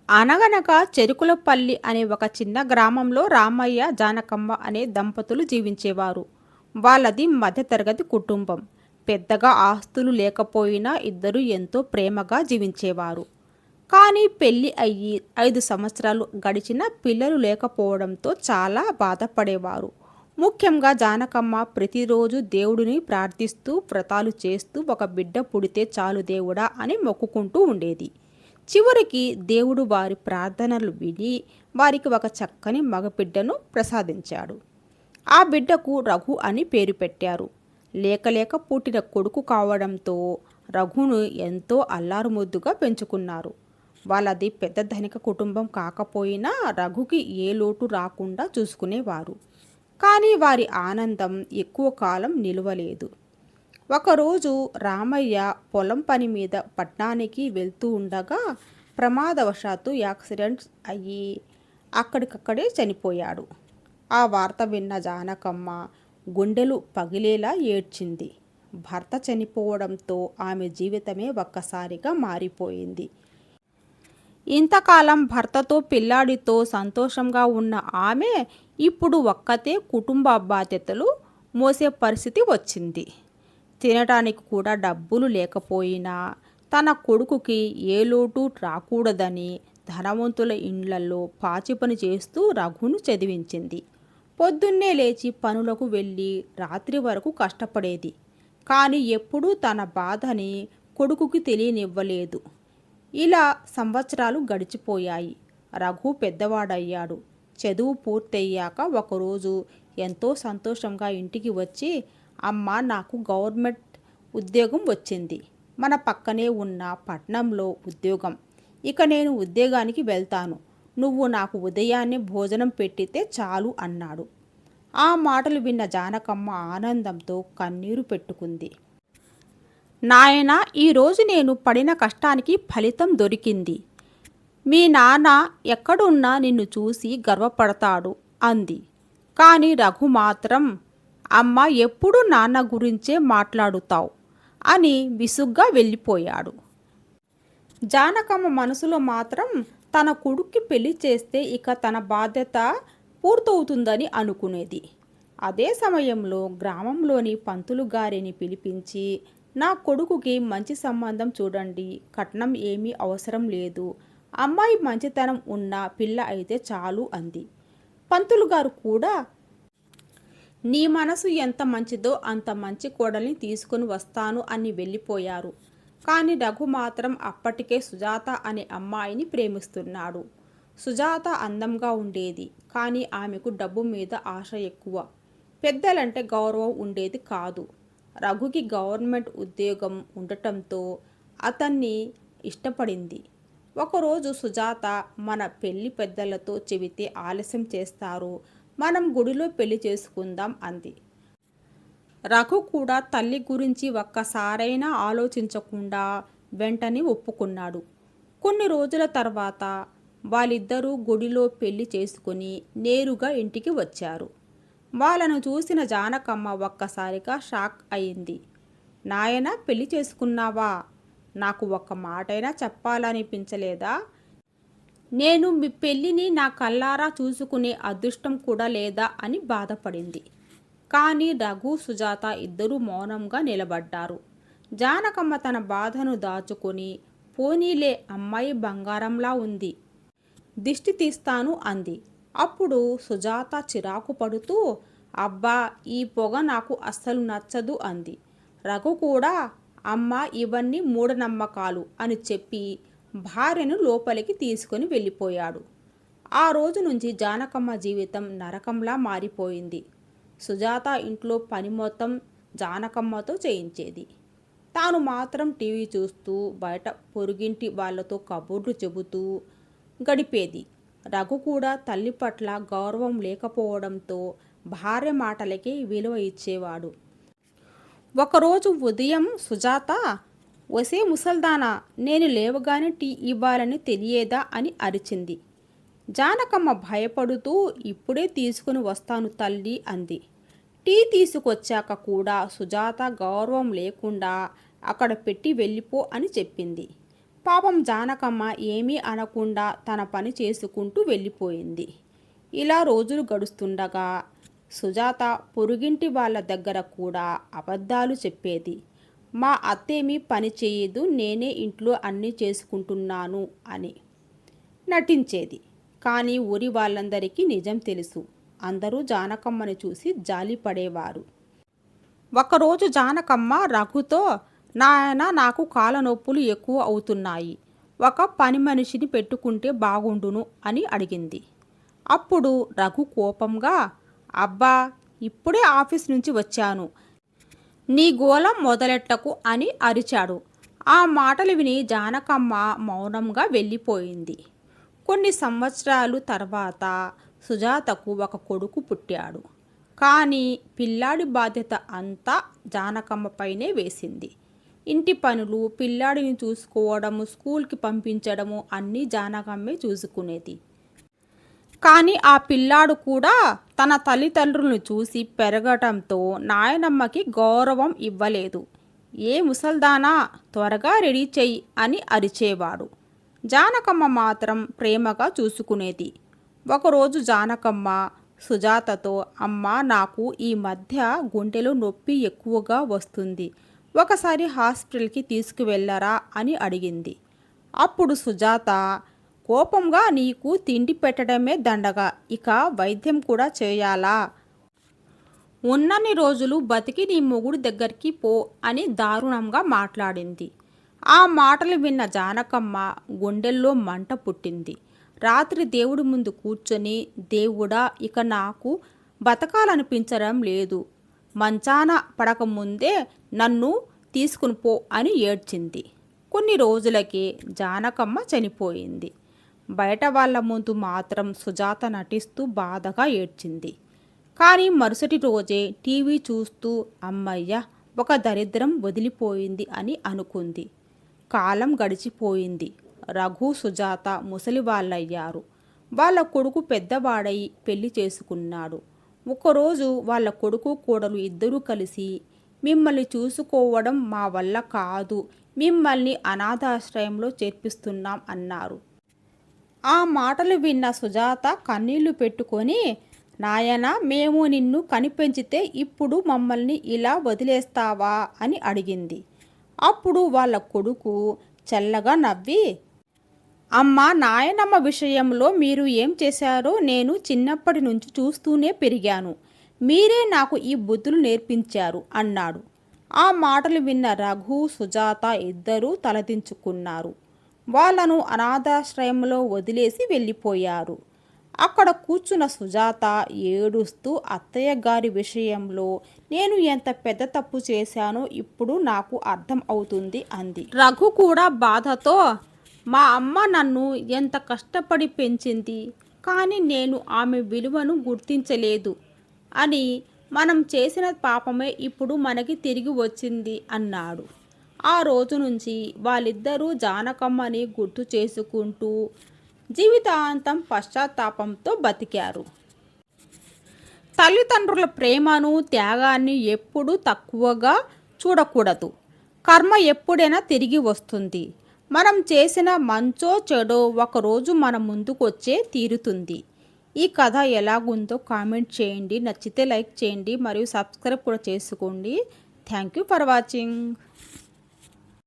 అనగనగా చెరుకులపల్లి అనే ఒక చిన్న గ్రామంలో రామయ్య, జానకమ్మ అనే దంపతులు జీవించేవారు. వాళ్ళది మధ్యతరగతి కుటుంబం. పెద్దగా ఆస్తులు లేకపోయినా ఇద్దరు ఎంతో ప్రేమగా జీవించేవారు. కానీ పెళ్లి అయ్యి 5 సంవత్సరాలు గడిచినా పిల్లలు లేకపోవడంతో చాలా బాధపడేవారు. ముఖ్యంగా జానకమ్మ ప్రతిరోజు దేవుడిని ప్రార్థిస్తూ వ్రతాలు చేస్తూ ఒక బిడ్డ పుడితే చాలు దేవుడా అని మొక్కుకుంటూ ఉండేది. చివరికి దేవుడు వారి ప్రార్థనలు విని వారికి ఒక చక్కని మగబిడ్డను ప్రసాదించాడు. ఆ బిడ్డకు రఘు అని పేరు పెట్టారు. లేక పుట్టిన కొడుకు కావడంతో రఘును ఎంతో అల్లారుముద్దుగా పెంచుకున్నారు. వాళ్ళది పెద్ద ధనిక కుటుంబం కాకపోయినా రఘుకి ఏ లోటు రాకుండా చూసుకునేవారు. కానీ వారి ఆనందం ఎక్కువ కాలం నిలవలేదు. ఒకరోజు రామయ్య పొలం పని మీద పట్టణానికి వెళ్తూ ఉండగా ప్రమాదవశాత్తు యాక్సిడెంట్స్ అయ్యి అక్కడికక్కడే చనిపోయాడు. ఆ వార్త విన్న జానకమ్మ గుండెలు పగిలేలా ఏడ్చింది. భర్త చనిపోవడంతో ఆమె జీవితమే ఒక్కసారిగా మారిపోయింది. ఇంతకాలం భర్తతో పిల్లాడితో సంతోషంగా ఉన్న ఆమె ఇప్పుడు ఒక్కతే కుటుంబ బాధ్యతలు మోసే పరిస్థితి వచ్చింది. తినటానికి కూడా డబ్బులు లేకపోయినా తన కొడుకుకి ఏ లోటు రాకూడదని ధనవంతుల ఇండ్లలో పాచిపని చేస్తూ రఘును చదివించింది. పొద్దున్నే లేచి పనులకు వెళ్ళి రాత్రి వరకు కష్టపడేది. కానీ ఎప్పుడూ తన బాధని కొడుకుకి తెలియనివ్వలేదు. ఇలా సంవత్సరాలు గడిచిపోయాయి. రఘు పెద్దవాడయ్యాడు. చదువు పూర్తయ్యాక ఒకరోజు ఎంతో సంతోషంగా ఇంటికి వచ్చి, అమ్మ, నాకు గవర్నమెంట్ ఉద్యోగం వచ్చింది. మన పక్కనే ఉన్న పట్నంలో ఉద్యోగం. ఇక నేను ఉద్యోగానికి వెళ్తాను. నువ్వు నాకు ఉదయాన్నే భోజనం పెట్టితే చాలు అన్నాడు. ఆ మాటలు విన్న జానకమ్మ ఆనందంతో కన్నీరు పెట్టుకుంది. నాయనా, ఈరోజు నేను పడిన కష్టానికి ఫలితం దొరికింది. మీ నాన్న ఎక్కడున్నా నిన్ను చూసి గర్వపడతాడు అంది. కానీ రఘు మాత్రం, అమ్మ, ఎప్పుడు నాన్న గురించే మాట్లాడుతావు అని విసుగ్గా వెళ్ళిపోయాడు. జానకమ్మ మనసులో మాత్రం తన కొడుక్కి పెళ్లి చేస్తే ఇక తన బాధ్యత పూర్తవుతుందని అనుకునేది. అదే సమయంలో గ్రామంలోని పంతులు గారిని పిలిపించి, నా కొడుకుకి మంచి సంబంధం చూడండి, కట్నం ఏమీ అవసరం లేదు, అమ్మాయి మంచితనం ఉన్న పిల్ల అయితే చాలు అంది. పంతులు గారు కూడా, నీ మనసు ఎంత మంచిదో అంత మంచి కోడల్ని తీసుకుని వస్తాను అని వెళ్ళిపోయారు. కానీ రఘు మాత్రం అప్పటికే సుజాత అనే అమ్మాయిని ప్రేమిస్తున్నాడు. సుజాత అందంగా ఉండేది. కానీ ఆమెకు డబ్బు మీద ఆశ ఎక్కువ. పెద్దలంటే గౌరవం ఉండేది కాదు. రఘుకి గవర్నమెంట్ ఉద్యోగం ఉండటంతో అతన్ని ఇష్టపడింది. ఒకరోజు సుజాత, మన పెళ్లి పెద్దలతో చెబితే ఆలస్యం చేస్తారు, మనం గుడిలో పెళ్లి చేసుకుందాం అంది. రఘు కూడా తల్లి గురించి ఒక్కసారైనా ఆలోచించకుండా వెంటనే ఒప్పుకున్నాడు. కొన్ని రోజుల తర్వాత వాళ్ళిద్దరూ గుడిలో పెళ్లి చేసుకుని నేరుగా ఇంటికి వచ్చారు. వాళ్ళను చూసిన జానకమ్మ ఒక్కసారిగా షాక్ అయింది. నాయనా, పెళ్లి చేసుకున్నావా? నాకు ఒక్క మాటైనా చెప్పాలనిపించలేదా? నేను మీ పెళ్ళిని నా కళ్ళారా చూసుకునే అదృష్టం కూడా లేదా అని బాధపడింది. కానీ రఘు, సుజాత ఇద్దరూ మౌనంగా నిలబడ్డారు. జానకమ్మ తన బాధను దాచుకొని, పోనీలే, అమ్మాయి బంగారంలా ఉంది, దిష్టి తీస్తాను అంది. అప్పుడు సుజాత చిరాకు పడుతూ, అబ్బా, ఈ పొగ నాకు అస్సలు నచ్చదు అంది. రఘు కూడా, అమ్మ, ఇవన్నీ మూఢనమ్మకాలు అని చెప్పి భార్యను లోపలికి తీసుకుని వెళ్ళిపోయాడు. ఆ రోజు నుంచి జానకమ్మ జీవితం నరకంలా మారిపోయింది. సుజాత ఇంట్లో పని మొత్తం జానకమ్మతో చేయించేది. తాను మాత్రం టీవీ చూస్తూ బయట పొరుగింటి వాళ్లతో కబుర్లు చెబుతూ గడిపేది. రఘు కూడా తల్లి పట్ల గౌరవం లేకపోవడంతో భార్య మాటలకే విలువ ఇచ్చేవాడు. ఒకరోజు ఉదయం సుజాత, ఒసే ముసల్దానా, నేను లేవగానే టీ ఇవ్వాలని తెలియేదా అని అరిచింది. జానకమ్మ భయపడుతూ, ఇప్పుడే తీసుకుని వస్తాను తల్లి అంది. టీ తీసుకొచ్చాక కూడా సుజాత గౌరవం లేకుండా అక్కడ పెట్టి వెళ్ళిపో అని చెప్పింది. పాపం జానకమ్మ ఏమీ అనకుండా తన పని చేసుకుంటూ వెళ్ళిపోయింది. ఇలా రోజులు గడుస్తుండగా సుజాత పొరుగింటి వాళ్ళ దగ్గర కూడా అబద్ధాలు చెప్పేది. మా అత్తేమీ పని చేయదు, నేనే ఇంట్లో అన్నీ చేసుకుంటున్నాను అని నటించేది. కానీ ఊరి వాళ్ళందరికీ నిజం తెలుసు. అందరూ జానకమ్మని చూసి జాలి పడేవారు. ఒకరోజు జానకమ్మ రఘుతో, నాయన నాకు కాళ్ళ నొప్పులు ఎక్కువ అవుతున్నాయి, ఒక పని మనిషిని పెట్టుకుంటే బాగుండును అని అడిగింది. అప్పుడు రఘు కోపంగా, అబ్బా ఇప్పుడే ఆఫీస్ నుంచి వచ్చాను, నీ గోళం మొదలెట్టకు అని అరిచాడు. ఆ మాటలు విని జానకమ్మ మౌనంగా వెళ్ళిపోయింది. కొన్ని సంవత్సరాలు తర్వాత సుజాతకు ఒక కొడుకు పుట్టాడు. కానీ పిల్లాడి బాధ్యత అంతా జానకమ్మపైనే వేసింది. ఇంటి పనులు, పిల్లాడిని చూసుకోవడము, స్కూల్కి పంపించడము అన్నీ జానకమ్మే చూసుకునేది. కానీ ఆ పిల్లాడు కూడా తన తల్లిదండ్రులను చూసి పెరగటంతో నాయనమ్మకి గౌరవం ఇవ్వలేదు. ఏ ముసల్దానా, త్వరగా రెడీ చెయ్యి అని అరిచేవాడు. జానకమ్మ మాత్రం ప్రేమగా చూసుకునేది. ఒకరోజు జానకమ్మ సుజాతతో, అమ్మ నాకు ఈ మధ్య గుండెలో నొప్పి ఎక్కువగా వస్తుంది, ఒకసారి హాస్పిటల్కి తీసుకువెళ్ళరా అని అడిగింది. అప్పుడు సుజాత కోపంగా, నీకు తిండి పెట్టడమే దండగా, ఇక వైద్యం కూడా చేయాలా? ఉన్నన్ని రోజులు బతికి నీ మొగుడు దగ్గరికి పో అని దారుణంగా మాట్లాడింది. ఆ మాటలు విన్న జానకమ్మ గుండెల్లో మంట పుట్టింది. రాత్రి దేవుడి ముందు కూర్చొని, దేవుడా ఇక నాకు బతకాలనిపించడం లేదు, మంచాన పడకముందే నన్ను తీసుకుని పో అని ఏడ్చింది. కొన్ని రోజులకే జానకమ్మ చనిపోయింది. బయట వాళ్ళ ముందు మాత్రం సుజాత నటిస్తూ బాధగా ఏడ్చింది. కానీ మరుసటి రోజే టీవీ చూస్తూ, అమ్మయ్య ఒక దరిద్రం వదిలిపోయింది అని అనుకుంది. కాలం గడిచిపోయింది. రఘు, సుజాత ముసలి వాళ్ళయ్యారు. వాళ్ళ కొడుకు పెద్దవాడై పెళ్లి చేసుకున్నాడు. ఒకరోజు వాళ్ళ కొడుకు కోడలు ఇద్దరూ కలిసి, మిమ్మల్ని చూసుకోవడం మా వల్ల కాదు, మిమ్మల్ని అనాథాశ్రయంలో చేర్పిస్తున్నాం అన్నారు. ఆ మాటలు విన్న సుజాత కన్నీళ్లు పెట్టుకొని, నాయనా మేము నిన్ను కనిపెంచితే ఇప్పుడు మమ్మల్ని ఇలా వదిలేస్తావా అని అడిగింది. అప్పుడు వాళ్ళ కొడుకు చల్లగా నవ్వి, అమ్మ నాయనమ్మ విషయంలో మీరు ఏం చేశారో నేను చిన్నప్పటి నుంచి చూస్తూనే పెరిగాను, మీరే నాకు ఈ బుద్ధులు నేర్పించారు అన్నాడు. ఆ మాటలు విన్న రఘు, సుజాత ఇద్దరూ తలదించుకున్నారు. వాళ్ళను అనాథాశ్రయంలో వదిలేసి వెళ్ళిపోయారు. అక్కడ కూర్చున్న సుజాత ఏడుస్తూ, అత్తయ్య గారి విషయంలో నేను ఎంత పెద్ద తప్పు చేశానో ఇప్పుడు నాకు అర్థం అవుతుంది అంది. రఘు కూడా బాధతో, మా అమ్మ నన్ను ఎంత కష్టపడి పెంచింది, కానీ నేను ఆమె విలువను గుర్తించలేదు అని, మనం చేసిన పాపమే ఇప్పుడు మనకి తిరిగి వచ్చింది అన్నాడు. ఆ రోజు నుంచి వాళ్ళిద్దరూ జానకమ్మని గుర్తు చేసుకుంటూ జీవితాంతం పశ్చాత్తాపంతో బతికారు. తల్లిదండ్రుల ప్రేమను, త్యాగాన్ని ఎప్పుడూ తక్కువగా చూడకూడదు. కర్మ ఎప్పుడైనా తిరిగి వస్తుంది. మనం చేసిన మంచో చెడో ఒకరోజు మన ముందుకొచ్చే తీరుతుంది. ఈ కథ ఎలాగుందో కామెంట్ చేయండి. నచ్చితే లైక్ చేయండి మరియు సబ్స్క్రైబ్ కూడా చేసుకోండి. Thank you for watching.